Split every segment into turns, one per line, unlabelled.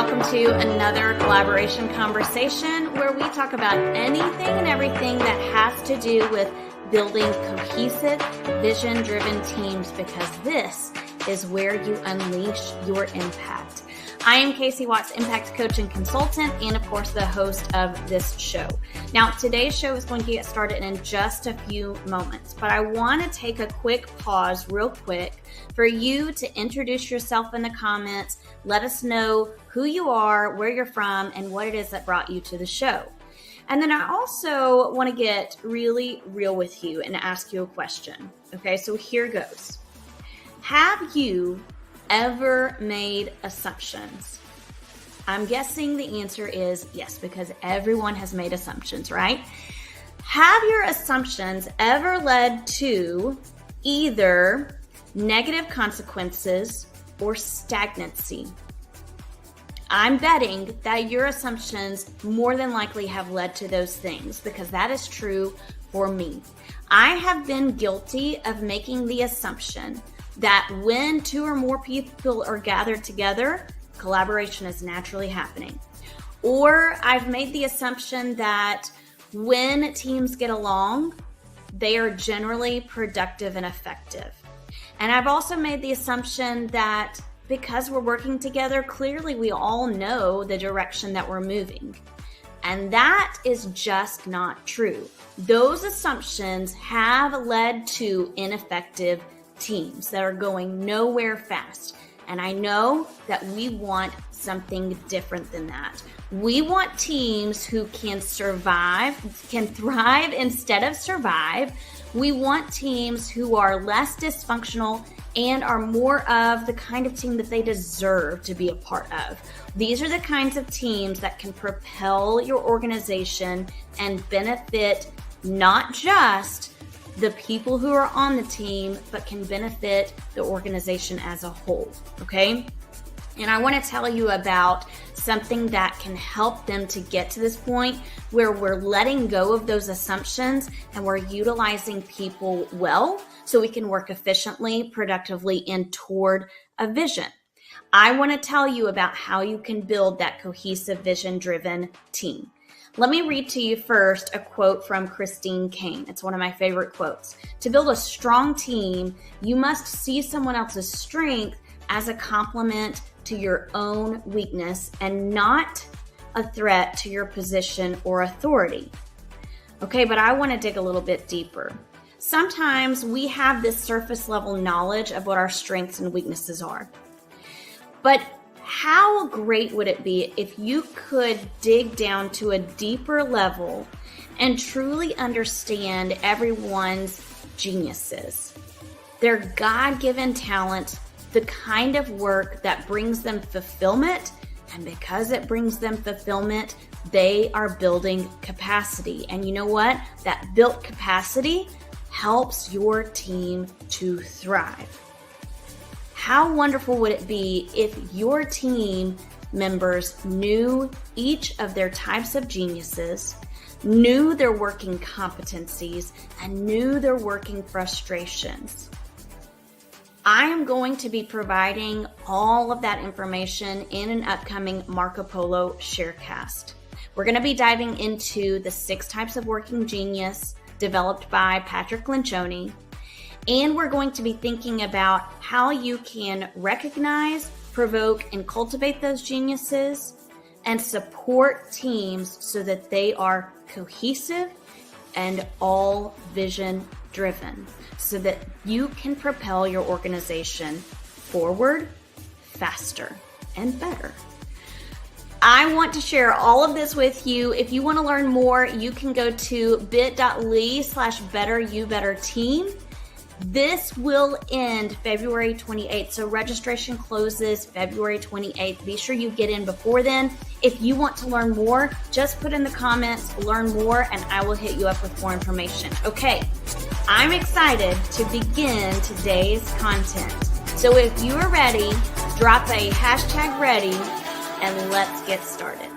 welcome to another collaboration conversation where we talk about anything and everything that has to do with building cohesive, vision-driven teams, because this is where you unleash your impact. I am Casey Watts, Impact Coach and Consultant, and of course the host of this show. Now, today's show is going to get started in just a few moments, but I want to take a quick pause real quick for you to introduce yourself in the comments. Let us know who you are, where you're from, and what it is that brought you to the show. And then I also want to get really real with you and ask you a question. Okay, so here goes. Have you ever made assumptions? I'm guessing the answer is yes, because everyone has made assumptions, right? Have your assumptions ever led to either negative consequences or stagnancy? I'm betting that your assumptions more than likely have led to those things, because that is true for me. I have been guilty of making the assumption that when two or more people are gathered together, collaboration is naturally happening. Or I've made the assumption that when teams get along, they are generally productive and effective. And I've also made the assumption that because we're working together, clearly we all know the direction that we're moving. And that is just not true. Those assumptions have led to ineffective teams that are going nowhere fast. And I know that we want something different than that. We want teams who can thrive instead of survive. We want teams who are less dysfunctional and are more of the kind of team that they deserve to be a part of. These are the kinds of teams that can propel your organization and benefit not just the people who are on the team, but can benefit the organization as a whole, okay? And I want to tell you about something that can help them to get to this point where we're letting go of those assumptions and we're utilizing people well so we can work efficiently, productively, and toward a vision. I want to tell you about how you can build that cohesive, vision-driven team. Let me read to you first a quote from Christine Kane. It's one of my favorite quotes. To build a strong team, you must see someone else's strength as a complement to your own weakness and not a threat to your position or authority. Okay, but I want to dig a little bit deeper. Sometimes we have this surface level knowledge of what our strengths and weaknesses are. But how great would it be if you could dig down to a deeper level and truly understand everyone's geniuses, their God-given talent, the kind of work that brings them fulfillment, and because it brings them fulfillment, they are building capacity. And you know what? That built capacity helps your team to thrive. How wonderful would it be if your team members knew each of their types of geniuses, knew their working competencies, and knew their working frustrations? I am going to be providing all of that information in an upcoming Marco Polo Sharecast. We're going to be diving into the 6 types of working genius developed by Patrick Lencioni. And we're going to be thinking about how you can recognize, provoke, and cultivate those geniuses and support teams so that they are cohesive and all vision driven so that you can propel your organization forward faster and better. I want to share all of this with you. If you want to learn more, you can go to bit.ly/betteryouBetterTeam. This will end February 28th, so registration closes February 28th. Be sure you get in before then. If you want to learn more, just put in the comments, learn more, and I will hit you up with more information. Okay, I'm excited to begin today's content. So if you are ready, drop a #ready and let's get started.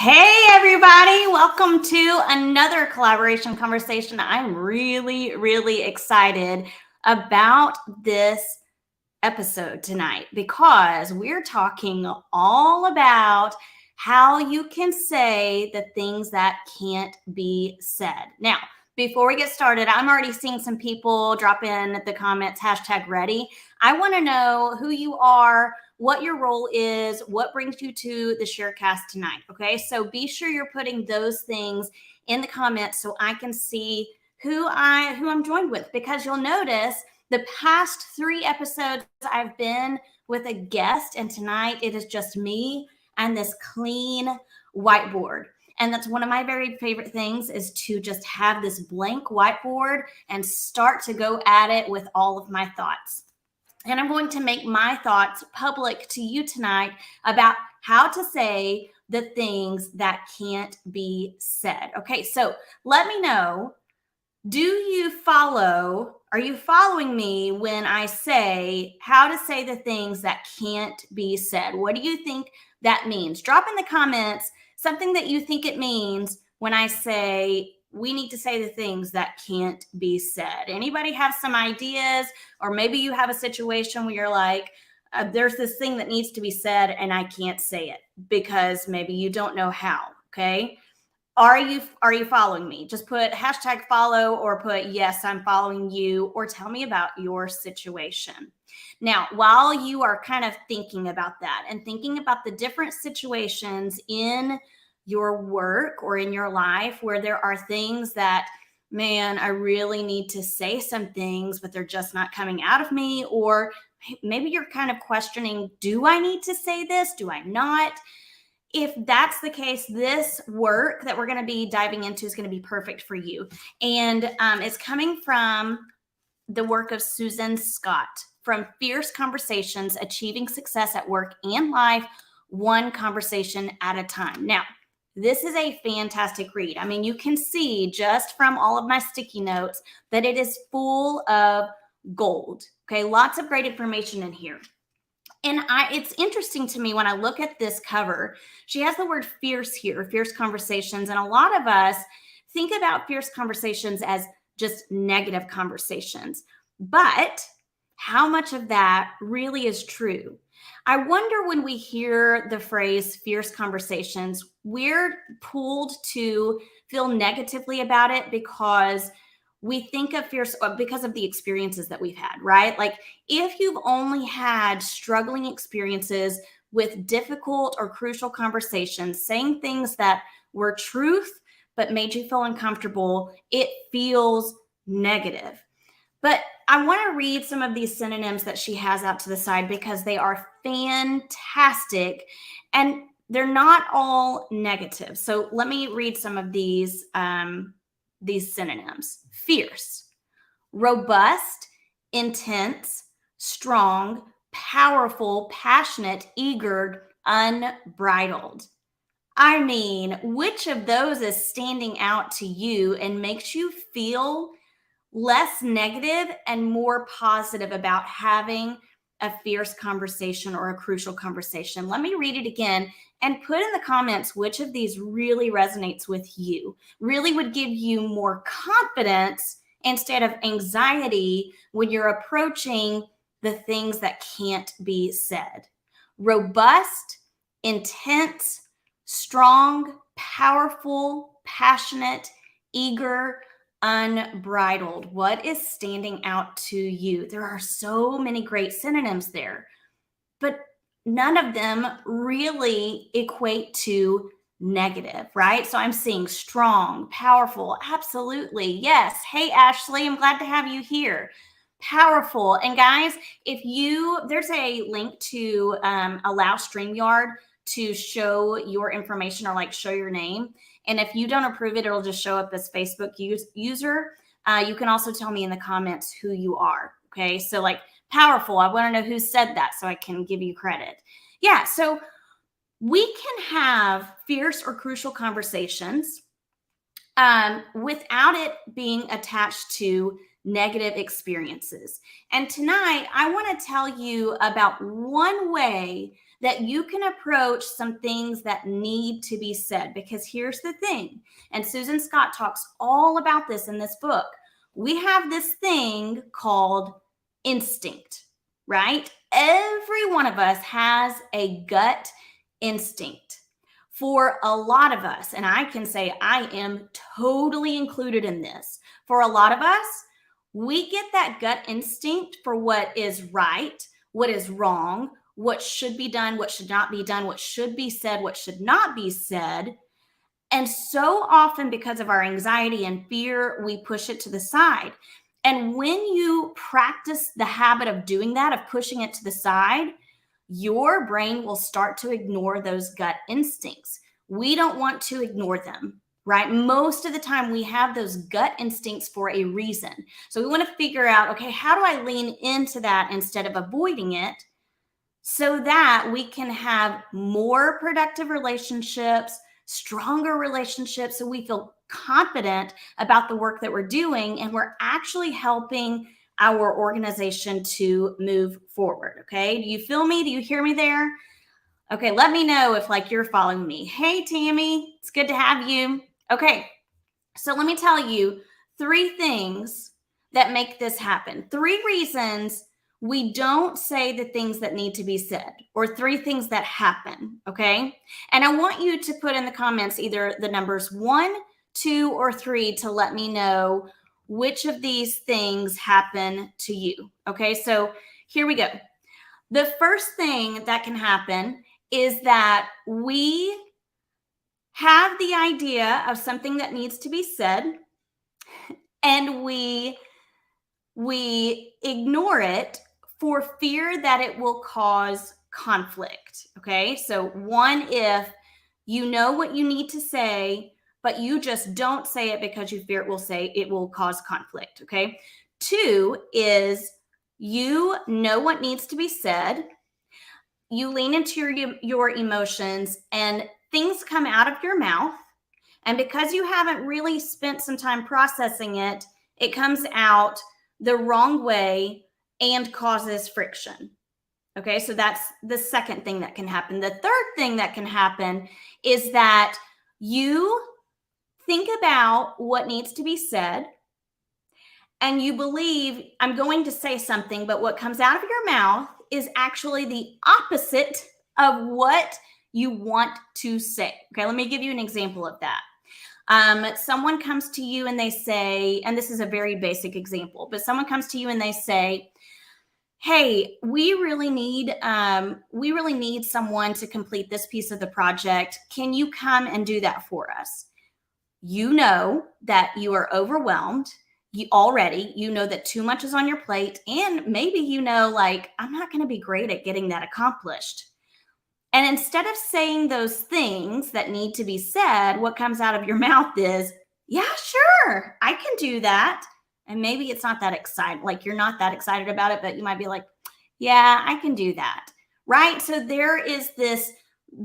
Hey everybody, welcome to another collaboration conversation. I'm really excited about this episode tonight because we're talking all about how you can say the things that can't be said. Now, before we get started, I'm already seeing some people drop in the comments, #ready. I want to know who you are, what your role is, what brings you to the Sharecast tonight. Okay, so be sure you're putting those things in the comments so I can see who I'm joined with, because you'll notice the past 3 episodes I've been with a guest, and tonight it is just me and this clean whiteboard. And that's one of my very favorite things, is to just have this blank whiteboard and start to go at it with all of my thoughts. And I'm going to make my thoughts public to you tonight about how to say the things that can't be said. Okay, so let me know, are you following me when I say how to say the things that can't be said? What do you think that means? Drop in the comments something that you think it means when I say we need to say the things that can't be said. Anybody have some ideas? Or maybe you have a situation where you're like, there's this thing that needs to be said and I can't say it because maybe you don't know how. Okay. Are you following me? Just put #follow or put yes, I'm following you, or tell me about your situation. Now, while you are kind of thinking about that and thinking about the different situations in your work or in your life where there are things that, man, I really need to say some things, but they're just not coming out of me, or maybe you're kind of questioning, do I need to say this? Do I not? If that's the case, this work that we're going to be diving into is going to be perfect for you. And it's coming from the work of Susan Scott, from Fierce Conversations, Achieving Success at Work and Life, One Conversation at a Time. Now, this is a fantastic read. I mean, you can see just from all of my sticky notes that it is full of gold. Okay, lots of great information in here. And it's interesting to me when I look at this cover, she has the word fierce here, Fierce Conversations. And a lot of us think about fierce conversations as just negative conversations. But how much of that really is true? I wonder, when we hear the phrase fierce conversations, we're pulled to feel negatively about it because we think of fierce because of the experiences that we've had, right? Like, if you've only had struggling experiences with difficult or crucial conversations, saying things that were truth but made you feel uncomfortable, it feels negative. But I want to read some of these synonyms that she has out to the side because they are fantastic and they're not all negative. So let me read some of these synonyms. Fierce, robust, intense, strong, powerful, passionate, eager, unbridled. I mean, which of those is standing out to you and makes you feel less negative and more positive about having a fierce conversation or a crucial conversation? Let me read it again and put in the comments which of these really resonates with you, really would give you more confidence instead of anxiety when you're approaching the things that can't be said. Robust, intense, strong, powerful, passionate, eager, unbridled. What is standing out to you? There are so many great synonyms there, but none of them really equate to negative, right? So I'm seeing strong, powerful, absolutely. Yes. Hey, Ashley, I'm glad to have you here. Powerful. And guys, there's a link to allow StreamYard to show your information or like show your name. And if you don't approve it, it'll just show up as Facebook user. You can also tell me in the comments who you are. Okay. So like powerful, I want to know who said that so I can give you credit. Yeah. So we can have fierce or crucial conversations without it being attached to negative experiences. And tonight, I want to tell you about one way that you can approach some things that need to be said. Because here's the thing, and Susan Scott talks all about this in this book. We have this thing called instinct, right? Every one of us has a gut instinct. For a lot of us, and I can say I am totally included in this, for a lot of us, we get that gut instinct for what is right, what is wrong, what should be done, what should not be done, what should be said, what should not be said. And so often, because of our anxiety and fear, we push it to the side. And when you practice the habit of doing that, of pushing it to the side, your brain will start to ignore those gut instincts. We don't want to ignore them, right? Most of the time, we have those gut instincts for a reason. So we want to figure out, okay, how do I lean into that instead of avoiding it so that we can have more productive relationships, stronger relationships, so we feel confident about the work that we're doing and we're actually helping our organization to move forward. Okay. Do you feel me? Do you hear me there? Okay. Let me know if like you're following me. Hey, Tammy, it's good to have you. Okay. So let me tell you 3 things that make this happen. 3 reasons we don't say the things that need to be said, or 3 things that happen. Okay. And I want you to put in the comments either the numbers 1, 2, or 3 to let me know which of these things happen to you. Okay. So here we go. The first thing that can happen is that we have the idea of something that needs to be said and we ignore it for fear that it will cause conflict. Okay. So 1, if you know what you need to say, but you just don't say it because you fear it will cause conflict. Okay. 2 is you know what needs to be said. You lean into your emotions and things come out of your mouth. And because you haven't really spent some time processing it, it comes out the wrong way and causes friction. Okay, so that's the second thing that can happen. The third thing that can happen is that you think about what needs to be said and you believe, I'm going to say something, but what comes out of your mouth is actually the opposite of what you want to say. Okay, let me give you an example of that. Someone comes to you and they say, and this is a very basic example, but someone comes to you and they say, hey, we really need someone to complete this piece of the project. Can you come and do that for us? You know that you are overwhelmed. You know that too much is on your plate. And maybe like, I'm not going to be great at getting that accomplished. And instead of saying those things that need to be said, what comes out of your mouth is, yeah, sure, I can do that. And maybe it's not that exciting. Like you're not that excited about it, but you might be like, yeah, I can do that. Right. So there is this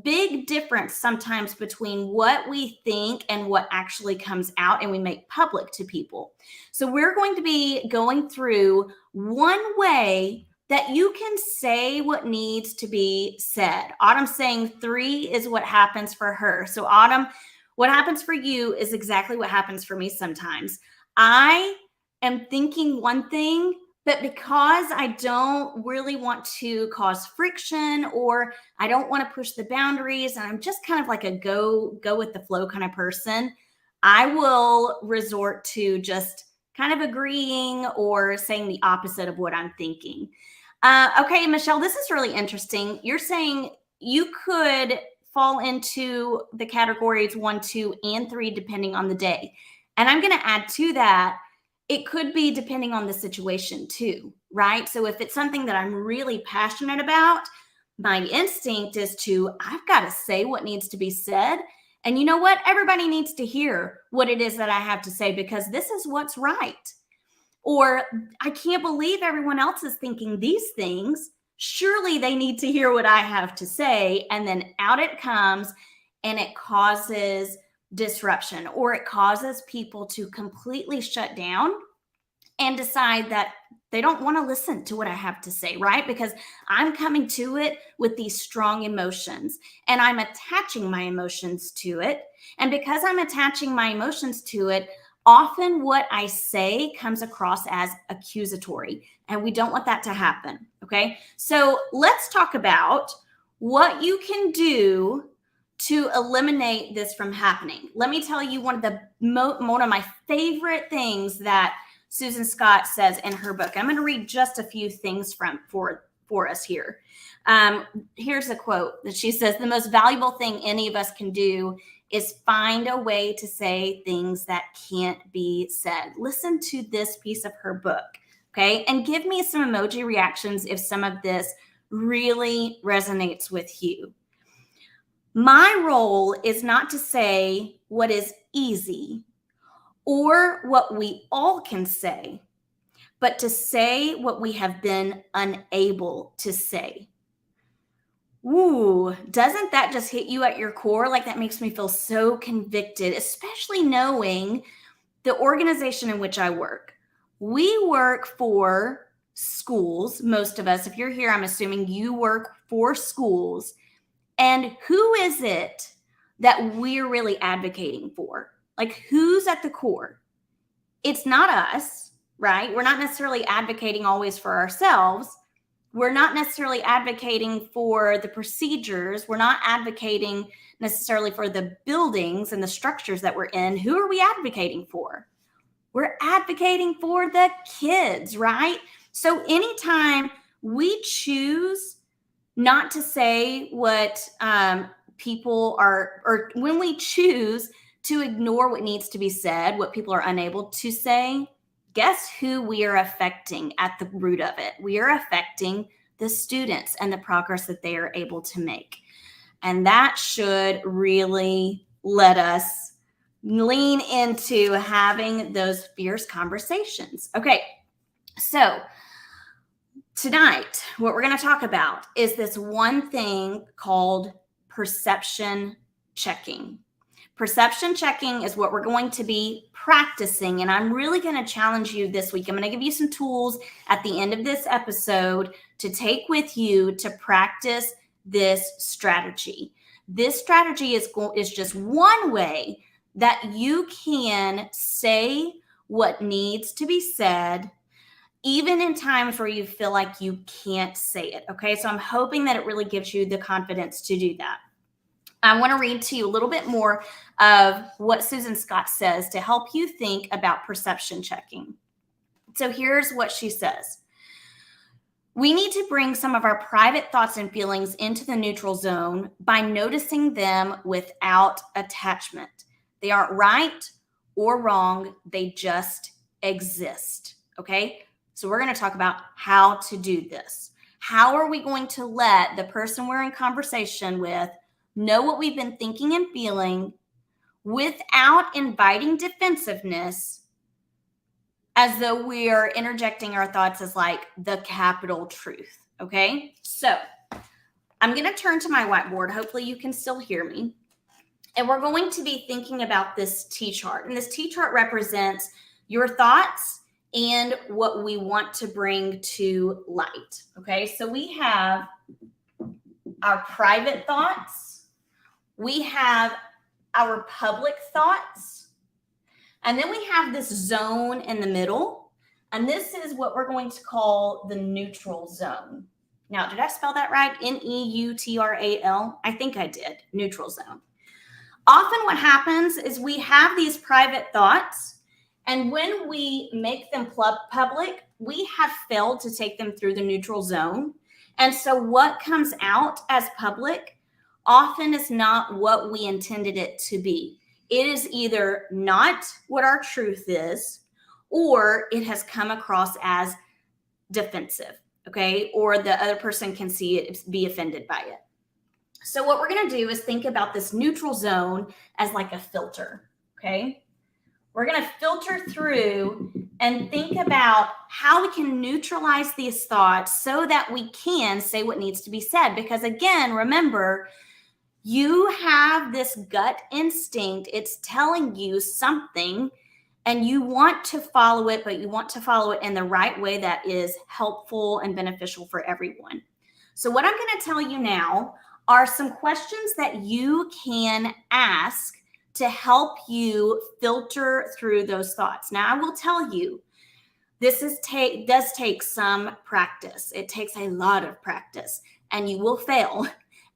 big difference sometimes between what we think and what actually comes out and we make public to people. So we're going to be going through one way that you can say what needs to be said. Autumn's saying 3 is what happens for her. So Autumn, what happens for you is exactly what happens for me sometimes. I am thinking one thing, but because I don't really want to cause friction or I don't want to push the boundaries and I'm just kind of like a go with the flow kind of person, I will resort to just kind of agreeing or saying the opposite of what I'm thinking. Okay, Michelle, this is really interesting. You're saying you could fall into the categories 1, 2, and 3, depending on the day. And I'm going to add to that, it could be depending on the situation too, right? So if it's something that I'm really passionate about, my instinct is I've got to say what needs to be said. And you know what? Everybody needs to hear what it is that I have to say because this is what's right. Or I can't believe everyone else is thinking these things. Surely they need to hear what I have to say. And then out it comes and it causes disruption or it causes people to completely shut down and decide that they don't want to listen to what I have to say, right? Because I'm coming to it with these strong emotions and I'm attaching my emotions to it. And because I'm attaching my emotions to it, Often what I say comes across as accusatory, and we don't want that to happen. Okay. So let's talk about what you can do to eliminate this from happening. Let me tell you one of my favorite things that Susan Scott says in her book. I'm going to read just a few things for us here. Here's a quote that she says: "The most valuable thing any of us can do is find a way to say things that can't be said." Listen to this piece of her book, okay? And give me some emoji reactions if some of this really resonates with you. "My role is not to say what is easy or what we all can say, but to say what we have been unable to say." Ooh, doesn't that just hit you at your core? Like, that makes me feel so convicted, especially knowing the organization in which I work. We work for schools, most of us. If you're here, I'm assuming you work for schools. And who is it that we're really advocating for? Like, who's at the core? It's not us, right? We're not necessarily advocating always for ourselves. We're not necessarily advocating for the procedures. We're not advocating necessarily for the buildings and the structures that we're in. Who are we advocating for? We're advocating for the kids, right? So anytime we choose not to say what people are, or when we choose to ignore what needs to be said, what people are unable to say, guess who we are affecting at the root of it? We are affecting the students and the progress that they are able to make. And that should really let us lean into having those fierce conversations. Okay, so tonight, what we're going to talk about is this one thing called perception checking. Perception checking is what we're going to be practicing, and I'm really going to challenge you this week. I'm going to give you some tools at the end of this episode to take with you to practice this strategy. This strategy is just one way that you can say what needs to be said, even in times where you feel like you can't say it. Okay, so I'm hoping that it really gives you the confidence to do that. I want to read to you a little bit more of what Susan Scott says to help you think about perception checking. So here's what she says. "We need to bring some of our private thoughts and feelings into the neutral zone by noticing them without attachment. They aren't right or wrong. They just exist." Okay? So we're going to talk about how to do this. How are we going to let the person we're in conversation with know what we've been thinking and feeling without inviting defensiveness, as though we are interjecting our thoughts as like the capital truth? Okay, so I'm going to turn to my whiteboard. Hopefully you can still hear me. And we're going to be thinking about this T-chart. And this T-chart represents your thoughts and what we want to bring to light. Okay, so we have our private thoughts. We have our public thoughts. And then we have this zone in the middle. And this is what we're going to call the neutral zone. Now, did I spell that right? Neutral. I think I did. Neutral zone. Often what happens is we have these private thoughts, and when we make them public, we have failed to take them through the neutral zone. And so what comes out as public often is not what we intended it to be. It is either not what our truth is, or it has come across as defensive, okay? Or the other person can see it, be offended by it. So what we're going to do is think about this neutral zone as like a filter, okay? We're going to filter through and think about how we can neutralize these thoughts so that we can say what needs to be said. Because again, remember, you have this gut instinct. It's telling you something and you want to follow it, but you want to follow it in the right way that is helpful and beneficial for everyone. So what I'm going to tell you now are some questions that you can ask to help you filter through those thoughts. Now, I will tell you, this does take some practice. It takes a lot of practice, and you will fail,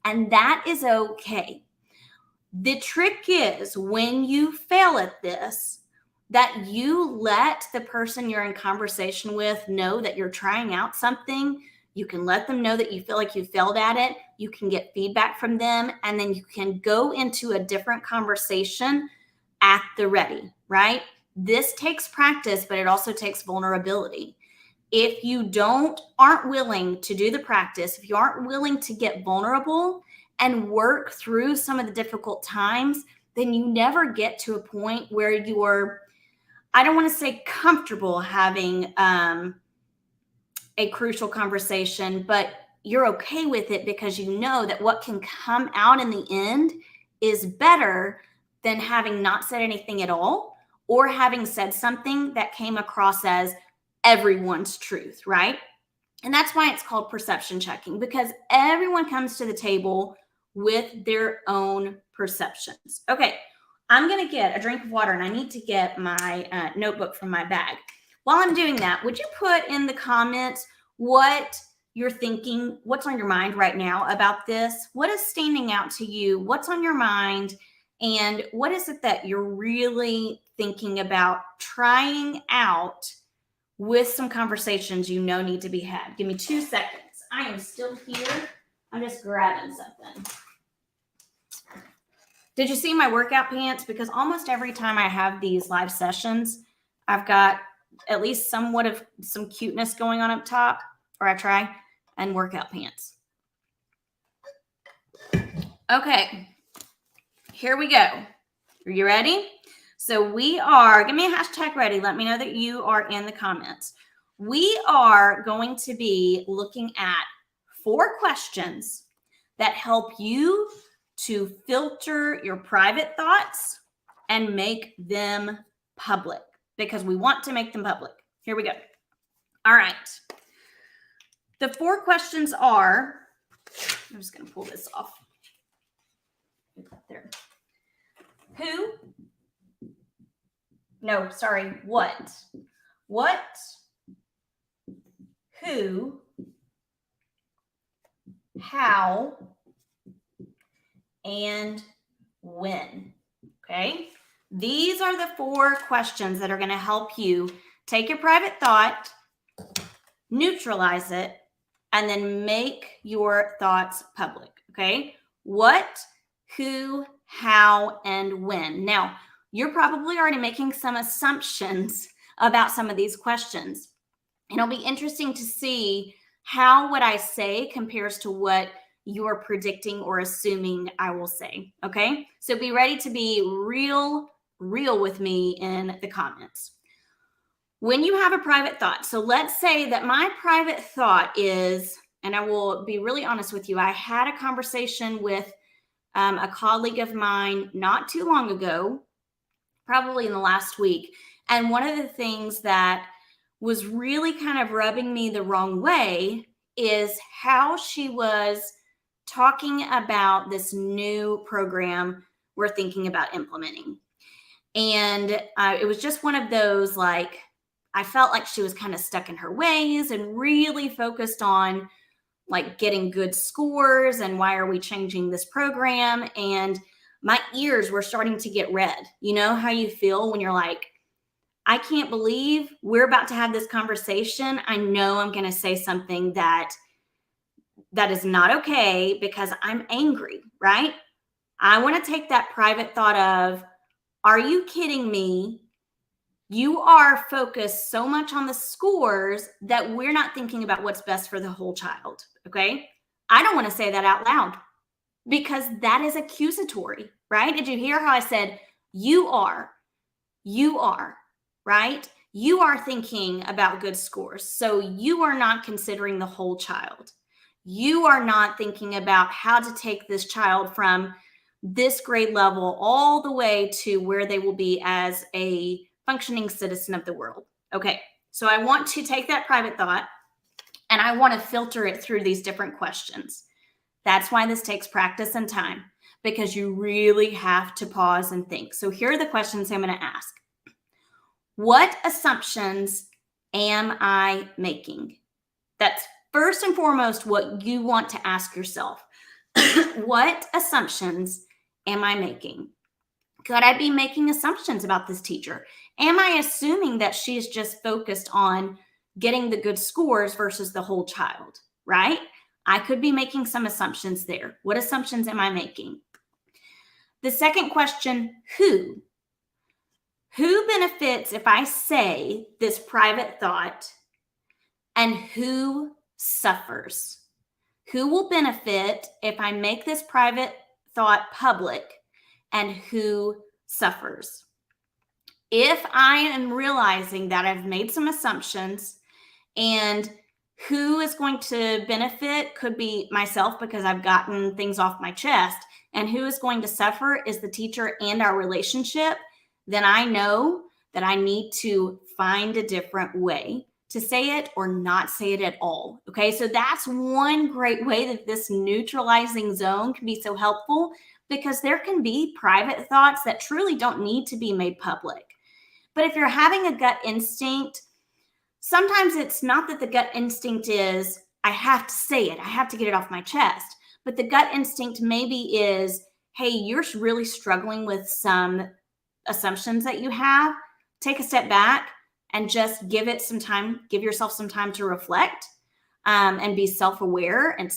and that is okay. The trick is when you fail at this, that you let the person you're in conversation with know that you're trying out something. You can let them know that you feel like you failed at it. You can get feedback from them, and then you can go into a different conversation at the ready, right? This takes practice, but it also takes vulnerability. If you aren't willing to do the practice, if you aren't willing to get vulnerable and work through some of the difficult times, then you never get to a point where you're, I don't want to say comfortable having a crucial conversation, but you're okay with it because you know that what can come out in the end is better than having not said anything at all, or having said something that came across as everyone's truth, right? And that's why it's called perception checking, because everyone comes to the table with their own perceptions. Okay, I'm going to get a drink of water, and I need to get my notebook from my bag. While I'm doing that, would you put in the comments what you're thinking, what's on your mind right now about this? What is standing out to you? What's on your mind? And what is it that you're really thinking about trying out with some conversations you know need to be had? Give me 2 seconds. I am still here. I'm just grabbing something. Did you see my workout pants? Because almost every time I have these live sessions, I've got at least somewhat of some cuteness going on up top, or I try, and workout pants. Okay, here we go. Are you ready? So we are, give me a hashtag ready. Let me know that you are in the comments. We are going to be looking at 4 questions that help you to filter your private thoughts and make them public, because we want to make them public. Here we go. All right. The 4 questions are, I'm just going to pull this off. There. What? What, who, how, and when. Okay? These are the 4 questions that are going to help you take your private thought, neutralize it, and then make your thoughts public. Okay? What, who, how, and when. Now, you're probably already making some assumptions about some of these questions. And it'll be interesting to see how what I say compares to what you're predicting or assuming I will say. Okay? So be ready to be real with me in the comments. When you have a private thought, so let's say that my private thought is, and I will be really honest with you, I had a conversation with a colleague of mine not too long ago, probably in the last week. And one of the things that was really kind of rubbing me the wrong way is how she was talking about this new program we're thinking about implementing. And it was just one of those, like, I felt like she was kind of stuck in her ways and really focused on like getting good scores and why are we changing this program? And my ears were starting to get red. You know how you feel when you're like, I can't believe we're about to have this conversation. I know I'm going to say something that is not okay because I'm angry, right? I want to take that private thought of, are you kidding me? You are focused so much on the scores that we're not thinking about what's best for the whole child, okay? I don't want to say that out loud because that is accusatory, right? Did you hear how I said, you are, right? You are thinking about good scores. So you are not considering the whole child. You are not thinking about how to take this child from this grade level all the way to where they will be as a functioning citizen of the world. Okay, so I want to take that private thought and I want to filter it through these different questions. That's why this takes practice and time. because you really have to pause and think. So here are the questions I'm going to ask. What assumptions am I making? That's first and foremost what you want to ask yourself. What assumptions am I making? Could I be making assumptions about this teacher? Am I assuming that she's just focused on getting the good scores versus the whole child, right? I could be making some assumptions there. What assumptions am I making? The second question, who? Who benefits if I say this private thought, and who suffers? Who will benefit if I make this private thought public, and who suffers? If I am realizing that I've made some assumptions, and who is going to benefit could be myself because I've gotten things off my chest, and who is going to suffer is the teacher and our relationship, then I know that I need to find a different way to say it or not say it at all. Okay, so that's one great way that this neutralizing zone can be so helpful, because there can be private thoughts that truly don't need to be made public. But if you're having a gut instinct, sometimes it's not that the gut instinct is, I have to say it, I have to get it off my chest. But the gut instinct maybe is, hey, you're really struggling with some assumptions that you have. Take a step back and just give yourself some time to reflect, and be self-aware and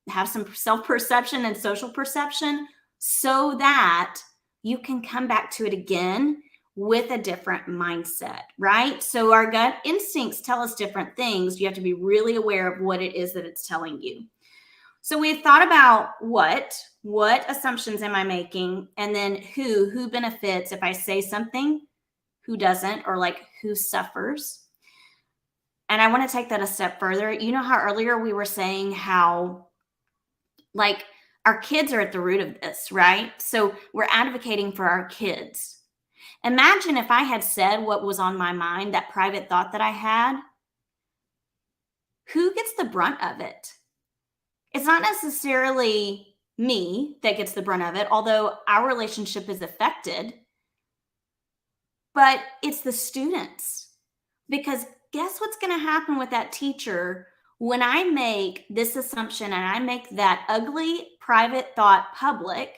have some self-perception and social perception, so that you can come back to it again with a different mindset, right? So our gut instincts tell us different things. You have to be really aware of what it is that it's telling you. So we've thought about what assumptions am I making, and then who benefits if I say something, who doesn't, or like who suffers. And I want to take that a step further. You know how earlier we were saying how like our kids are at the root of this, right? So we're advocating for our kids. Imagine if I had said what was on my mind, that private thought that I had. Who gets the brunt of it? It's not necessarily me that gets the brunt of it, although our relationship is affected, but it's the students. Because guess what's going to happen with that teacher when I make this assumption and I make that ugly private thought public,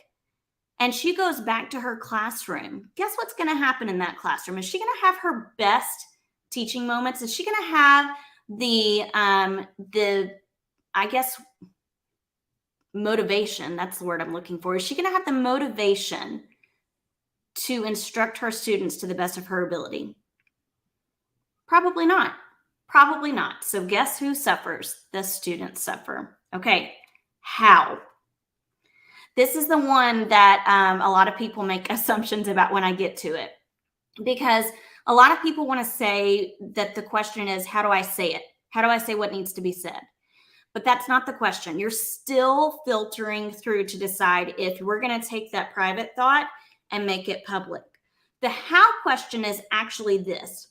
and she goes back to her classroom? Guess what's going to happen in that classroom? Is she going to have her best teaching moments? Is she going to have the I guess motivation, that's the word I'm looking for. Is she going to have the motivation to instruct her students to the best of her ability? Probably not. Probably not. So guess who suffers? The students suffer. Okay, how? This is the one that a lot of people make assumptions about when I get to it, because a lot of people want to say that the question is, how do I say it? How do I say what needs to be said? But that's not the question. You're still filtering through to decide if we're going to take that private thought and make it public. The how question is actually this.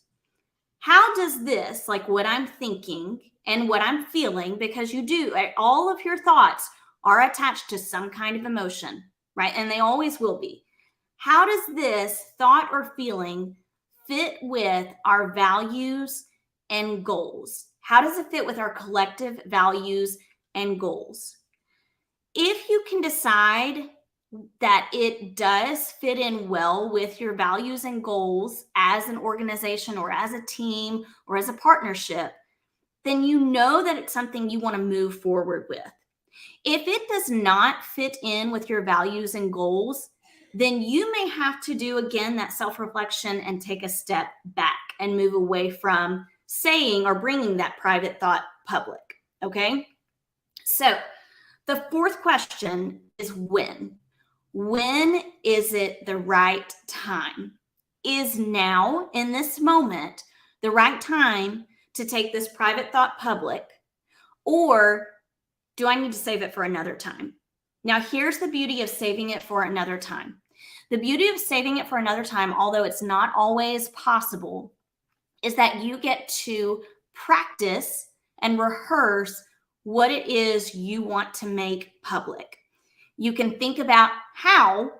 How does this, like what I'm thinking and what I'm feeling, because you do, all of your thoughts are attached to some kind of emotion, right? And they always will be. How does this thought or feeling fit with our values and goals? How does it fit with our collective values and goals? If you can decide that it does fit in well with your values and goals as an organization or as a team or as a partnership, then you know that it's something you want to move forward with. If it does not fit in with your values and goals, then you may have to do again that self-reflection and take a step back and move away from saying or bringing that private thought public. Okay. So the fourth question is when. When is it the right time? Is now, in this moment, the right time to take this private thought public, or do I need to save it for another time? Now, here's the beauty of saving it for another time. The beauty of saving it for another time, although it's not always possible, is that you get to practice and rehearse what it is you want to make public. you can think about how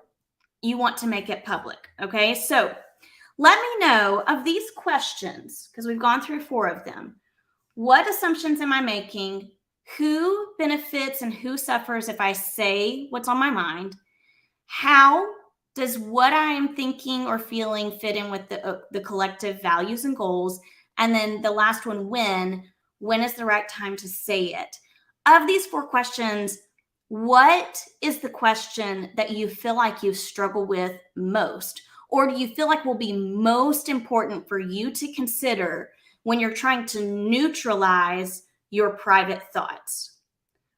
you want to make it public. Okay, so let me know of these questions, because we've gone through 4 of them. What assumptions am I making? Who benefits and who suffers if I say what's on my mind? How does what I am thinking or feeling fit in with the collective values and goals? And then the last one, when is the right time to say it? Of these 4 questions, what is the question that you feel like you struggle with most? Or do you feel like will be most important for you to consider when you're trying to neutralize your private thoughts,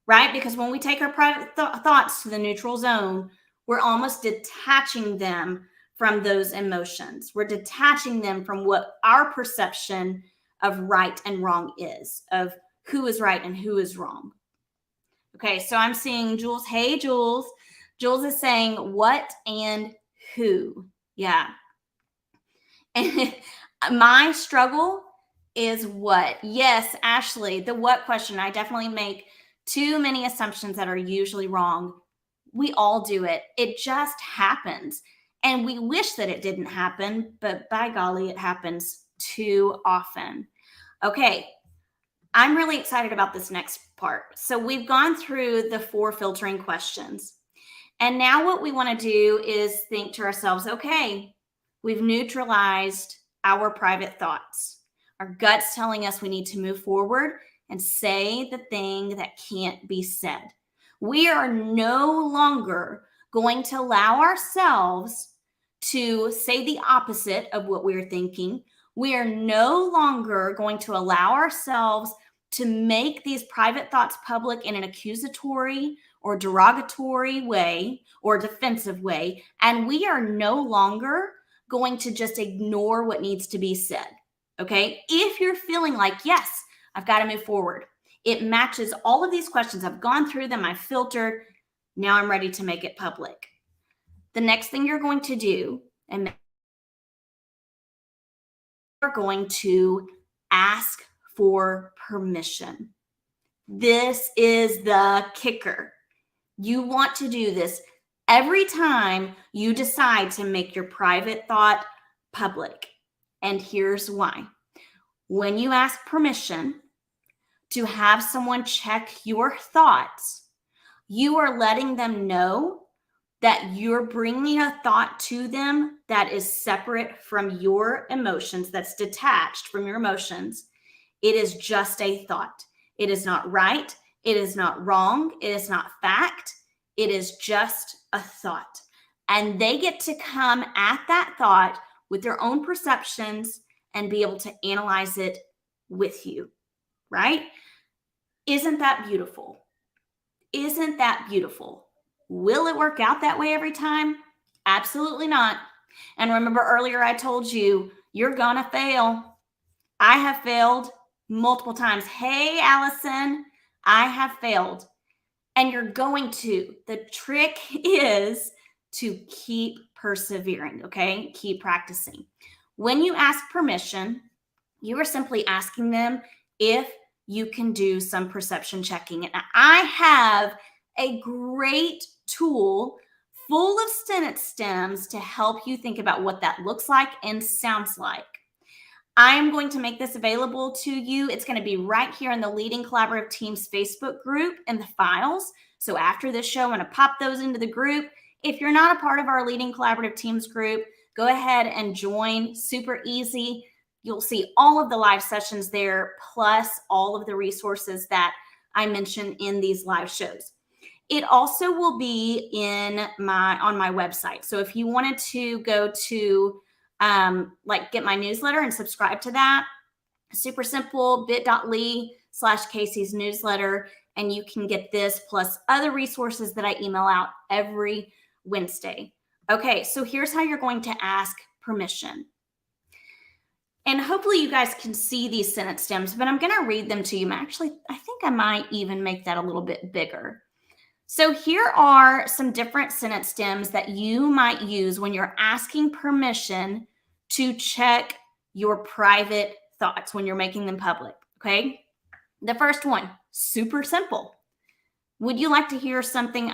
right? Because when we take our private thoughts to the neutral zone, we're almost detaching them from those emotions. We're detaching them from what our perception of right and wrong is, of who is right and who is wrong. Okay, so I'm seeing Jules. Hey, Jules. Jules is saying what and who. Yeah. And my struggle is what. Yes, Ashley, the what question. I definitely make too many assumptions that are usually wrong. We all do it. It just happens. And we wish that it didn't happen, but by golly, it happens too often. Okay, I'm really excited about this next part. So we've gone through the 4 filtering questions. And now what we want to do is think to ourselves, okay, we've neutralized our private thoughts. Our gut's telling us we need to move forward and say the thing that can't be said. We are no longer going to allow ourselves to say the opposite of what we're thinking. We are no longer going to allow ourselves to make these private thoughts public in an accusatory or derogatory way or defensive way. And we are no longer going to just ignore what needs to be said. Okay. If you're feeling like, yes, I've got to move forward, it matches all of these questions. I've gone through them. I've filtered. Now I'm ready to make it public. The next thing you're going to do, and you're going to ask for permission. This is the kicker. You want to do this every time you decide to make your private thought public. And here's why. When you ask permission to have someone check your thoughts, you are letting them know that you're bringing a thought to them that is separate from your emotions, that's detached from your emotions. It is just a thought. It is not right. It is not wrong. It is not fact. It is just a thought. And they get to come at that thought with their own perceptions and be able to analyze it with you, right? Isn't that beautiful? Isn't that beautiful? Will it work out that way every time? Absolutely not. And remember earlier I told you, you're gonna fail. I have failed multiple times. Hey, Allison, I have failed. And you're going to. The trick is to keep persevering, okay? Keep practicing. When you ask permission, you are simply asking them if you can do some perception checking. And I have a great tool full of sentence stems to help you think about what that looks like and sounds like. I am going to make this available to you. It's going to be right here in the Leading Collaborative Teams Facebook group in the files. So after this show, I'm going to pop those into the group. If you're not a part of our Leading Collaborative Teams group, go ahead and join. Super easy. You'll see all of the live sessions there, plus all of the resources that I mentioned in these live shows. It also will be on my website. So if you wanted to go to get my newsletter and subscribe to that, super simple, bit.ly/Casey's newsletter. And you can get this plus other resources that I email out every Wednesday. Okay, so here's how you're going to ask permission. And hopefully you guys can see these sentence stems, but I'm going to read them to you. Actually, I think I might even make that a little bit bigger. So here are some different sentence stems that you might use when you're asking permission to check your private thoughts when you're making them public, okay? The first one, super simple. Would you like to hear something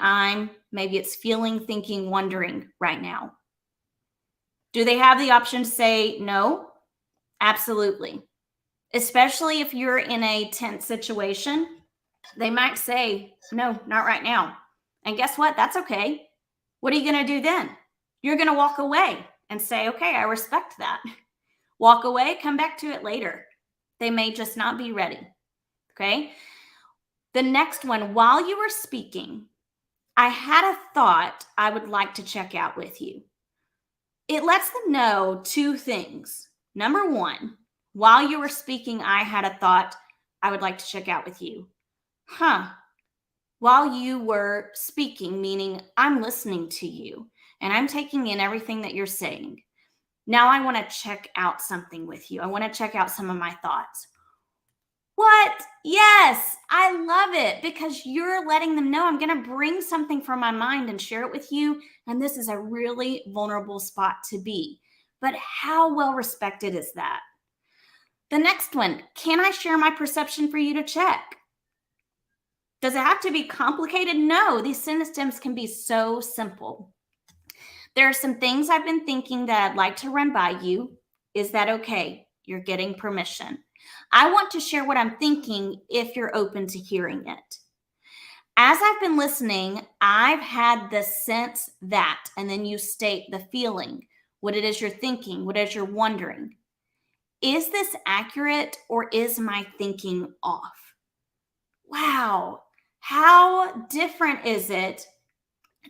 maybe it's feeling, thinking, wondering right now? Do they have the option to say no? Absolutely. Especially if you're in a tense situation, they might say, no, not right now. And guess what? That's okay. What are you going to do then? You're going to walk away and say, okay, I respect that. Walk away, come back to it later. They may just not be ready. Okay. The next one, while you were speaking, I had a thought I would like to check out with you. It lets them know two things. Number one, while you were speaking, I had a thought I would like to check out with you. While you were speaking, meaning I'm listening to you and I'm taking in everything that you're saying. Now I want to check out something with you. I want to check out some of my thoughts. What? Yes, I love it because you're letting them know I'm going to bring something from my mind and share it with you. And this is a really vulnerable spot to be. But how well respected is that? The next one, can I share my perception for you to check? Does it have to be complicated? No, these sentence can be so simple. There are some things I've been thinking that I'd like to run by you. Is that okay? You're getting permission. I want to share what I'm thinking if you're open to hearing it. As I've been listening, I've had the sense that, and then you state the feeling, what it is you're thinking, what it is you're wondering. Is this accurate or is my thinking off? Wow, how different is it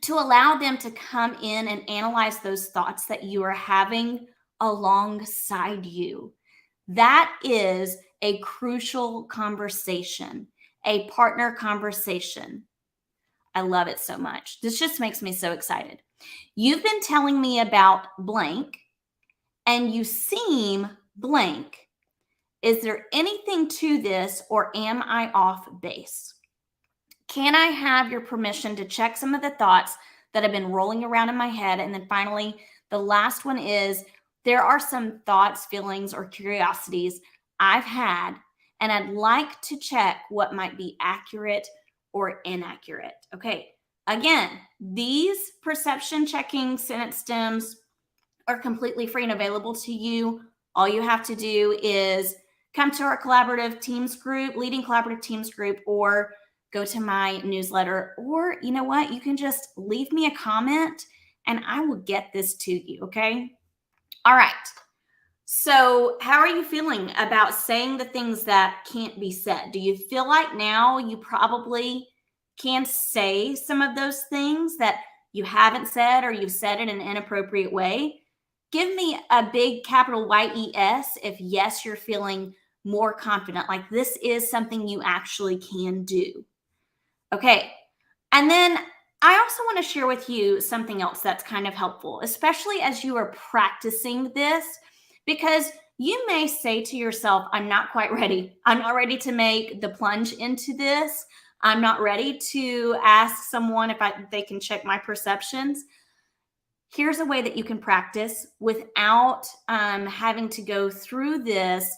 to allow them to come in and analyze those thoughts that you are having alongside you? That is a crucial conversation, a partner conversation. I love it so much. This just makes me so excited. You've been telling me about blank and you seem blank. Is there anything to this or am I off base? Can I have your permission to check some of the thoughts that have been rolling around in my head? And then finally, the last one is there are some thoughts, feelings, or curiosities I've had, and I'd like to check what might be accurate or inaccurate. Okay. Again, these perception checking sentence stems are completely free and available to you. All you have to do is come to our collaborative teams group, leading collaborative teams group, or go to my newsletter, or you know what? You can just leave me a comment and I will get this to you. Okay. All right. So, how are you feeling about saying the things that can't be said? Do you feel like now you probably can say some of those things that you haven't said or you've said in an inappropriate way? Give me a big capital YES if yes, you're feeling more confident, like this is something you actually can do. Okay. And then I also want to share with you something else that's kind of helpful, especially as you are practicing this, because you may say to yourself, I'm not quite ready. I'm not ready to make the plunge into this. I'm not ready to ask someone if they can check my perceptions. Here's a way that you can practice without having to go through this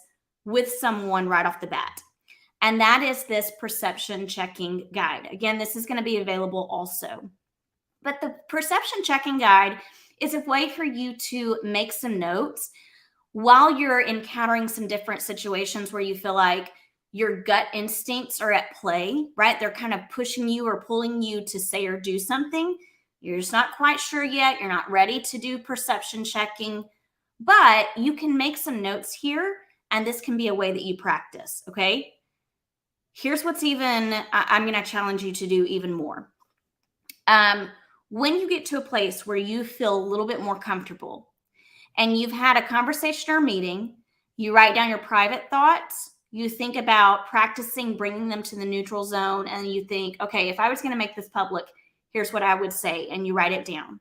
with someone right off the bat. And that is this perception checking guide. Again, this is going to be available also. But the perception checking guide is a way for you to make some notes while you're encountering some different situations where you feel like your gut instincts are at play, right? They're kind of pushing you or pulling you to say or do something. You're just not quite sure yet. You're not ready to do perception checking, but you can make some notes here, and this can be a way that you practice, okay? Here's what's I'm going to challenge you to do even more. When you get to a place where you feel a little bit more comfortable and you've had a conversation or meeting, you write down your private thoughts, you think about practicing bringing them to the neutral zone, and you think, okay, if I was going to make this public, here's what I would say, and you write it down.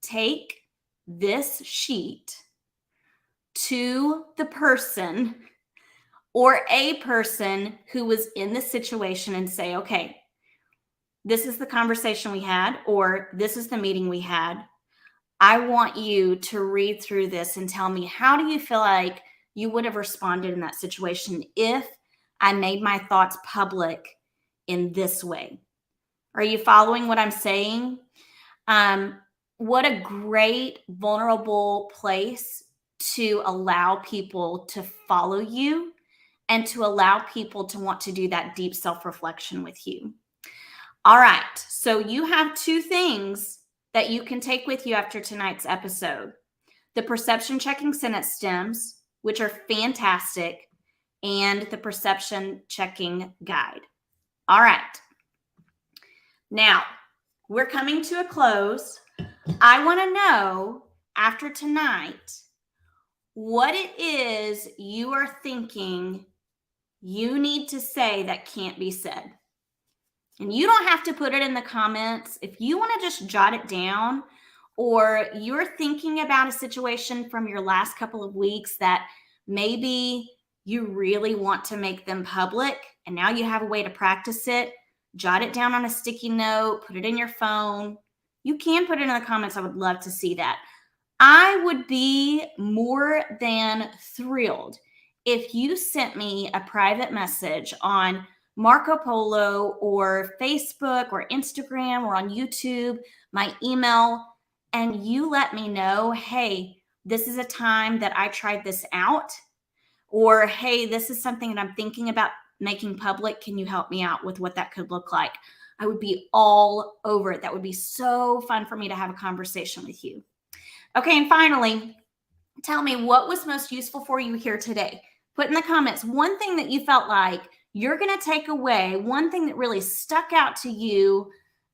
Take this sheet to the person or a person who was in the situation and say, okay, this is the conversation we had, or this is the meeting we had. I want you to read through this and tell me, how do you feel like you would have responded in that situation if I made my thoughts public in this way. Are you following what I'm saying? What a great vulnerable place to allow people to follow you and to allow people to want to do that deep self-reflection with you. All right. So you have two things that you can take with you after tonight's episode. The perception checking sentence stems, which are fantastic, and the perception checking guide. All right. Now, we're coming to a close. I want to know after tonight what it is you are thinking you need to say that can't be said. And you don't have to put it in the comments. If you want to just jot it down, or you're thinking about a situation from your last couple of weeks that maybe you really want to make them public and now you have a way to practice it, jot it down on a sticky note, put it in your phone. You can put it in the comments. I would love to see that. I would be more than thrilled if you sent me a private message on Marco Polo or Facebook or Instagram or on YouTube, my email, and you let me know, hey, this is a time that I tried this out, or hey, this is something that I'm thinking about making public. Can you help me out with what that could look like? I would be all over it. That would be so fun for me to have a conversation with you. Okay, and finally, tell me what was most useful for you here today. Put in the comments one thing that you felt like you're going to take away, one thing that really stuck out to you,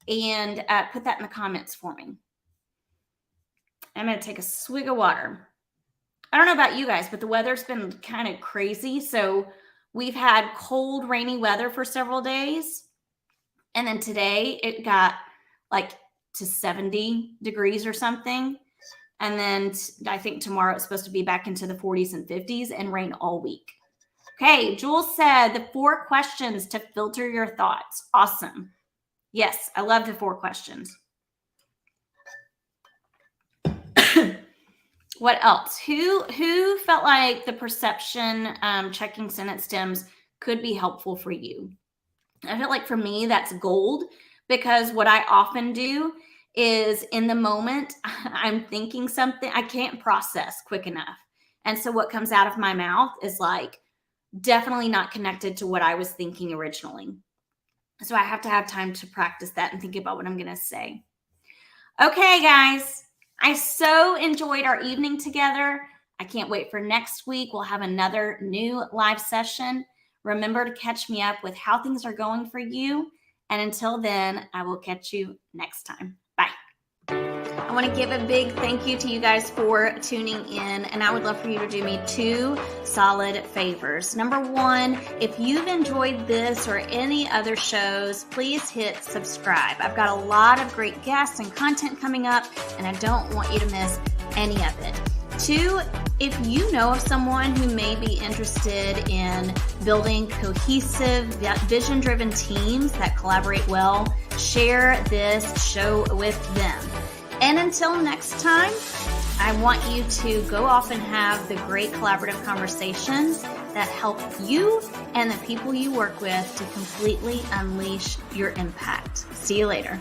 and put that in the comments for me. I'm going to take a swig of water. I don't know about you guys, but the weather's been kind of crazy. So we've had cold, rainy weather for several days. And then today it got like to 70 degrees or something. And then I think tomorrow it's supposed to be back into the 40s and 50s and rain all week. Okay, Jules said the 4 questions to filter your thoughts. Awesome. Yes, I love the 4 questions. What else? Who felt like the perception checking sentence stems could be helpful for you? I feel like for me, that's gold, because what I often do is in the moment, I'm thinking something I can't process quick enough. And so what comes out of my mouth is like definitely not connected to what I was thinking originally. So I have to have time to practice that and think about what I'm going to say. Okay, guys. I so enjoyed our evening together. I can't wait for next week. We'll have another new live session. Remember to catch me up with how things are going for you. And until then, I will catch you next time. Bye. I want to give a big thank you to you guys for tuning in, and I would love for you to do me 2 solid favors. Number 1, if you've enjoyed this or any other shows, please hit subscribe. I've got a lot of great guests and content coming up, and I don't want you to miss any of it. 2, if you know of someone who may be interested in building cohesive, vision-driven teams that collaborate well, share this show with them. And until next time, I want you to go off and have the great collaborative conversations that help you and the people you work with to completely unleash your impact. See you later.